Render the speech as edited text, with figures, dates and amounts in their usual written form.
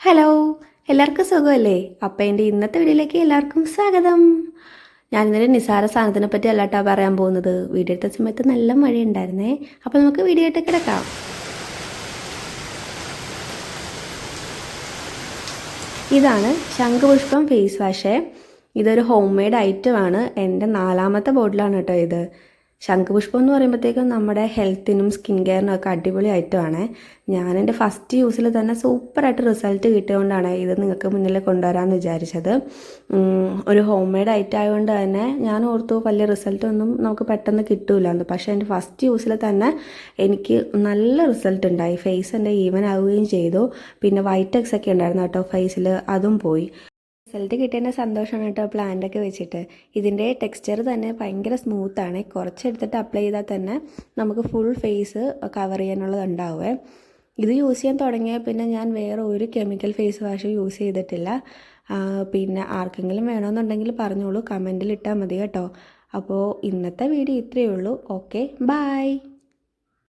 Hello, എല്ലാവർക്കും സുഖമല്ലേ? അപ്പോൾ എൻ്റെ ഇന്നത്തെ വീഡിയോയിലേക്ക് എല്ലാവർക്കും സ്വാഗതം. ഞാനിന്നൊരു നിസാര സാധനത്തിനെ പറ്റി അല്ലാട്ടാ പറയാൻ പോകുന്നത്. വീഡിയോ എടുത്ത സമയത്ത് നല്ല മഴയുണ്ടായിരുന്നേ. അപ്പോൾ നമുക്ക് വീഡിയോ ആയിട്ട് കിടക്കാം. ഇതാണ് ശംഖുപുഷ്പം ഫേസ് വാഷ്. ഇതൊരു ഹോം മെയ്ഡ് ഐറ്റമാണ്. എൻ്റെ 4ാമത്തെ ബോട്ടിലാണ് കേട്ടോ ഇത്. ശംഖുപുഷ്പം എന്ന് പറയുമ്പോഴത്തേക്കും നമ്മുടെ ഹെൽത്തിനും സ്കിൻ കെയറിനും ഒക്കെ അടിപൊളി ഐറ്റമാണ്. ഞാൻ എൻ്റെ ഫസ്റ്റ് യൂസിൽ തന്നെ സൂപ്പറായിട്ട് റിസൾട്ട് കിട്ടിയതുകൊണ്ടാണ് ഇത് നിങ്ങൾക്ക് മുന്നിൽ കൊണ്ടുവരാമെന്ന് വിചാരിച്ചത്. ഒരു ഹോം മെയ്ഡ് ഐറ്റം ആയതുകൊണ്ട് തന്നെ ഞാൻ ഓർത്തു വലിയ റിസൾട്ടൊന്നും നമുക്ക് പെട്ടെന്ന് കിട്ടില്ലാന്ന്. പക്ഷേ എൻ്റെ ഫസ്റ്റ് യൂസിൽ തന്നെ എനിക്ക് നല്ല റിസൾട്ട് ഉണ്ടായി. ഫേസ് എൻ്റെ ഈവൻ ആവുകയും ചെയ്തു. പിന്നെ വൈറ്റ് എക്സ് ഒക്കെ ഉണ്ടായിരുന്നു കേട്ടോ ഫേസിൽ, അതും പോയി. റിസൾട്ട് കിട്ടിയതിൻ്റെ സന്തോഷമാണ് കേട്ടോ പ്ലാന്റൊക്കെ വെച്ചിട്ട്. ഇതിൻ്റെ ടെക്സ്ചർ തന്നെ ഭയങ്കര സ്മൂത്താണ്. കുറച്ചെടുത്തിട്ട് അപ്ലൈ ചെയ്താൽ തന്നെ നമുക്ക് ഫുൾ ഫേസ് കവർ ചെയ്യാനുള്ളത് ഉണ്ടാവുമേ. ഇത് യൂസ് ചെയ്യാൻ തുടങ്ങിയാൽ പിന്നെ ഞാൻ വേറെ ഒരു കെമിക്കൽ ഫേസ് വാഷ് യൂസ് ചെയ്തിട്ടില്ല. പിന്നെ ആർക്കെങ്കിലും വേണമെന്നുണ്ടെങ്കിൽ പറഞ്ഞോളൂ, കമൻറ്റിൽ ഇട്ടാൽ മതി കേട്ടോ. അപ്പോൾ ഇന്നത്തെ വീഡിയോ ഇത്രയേ ഉള്ളൂ. Okay, by.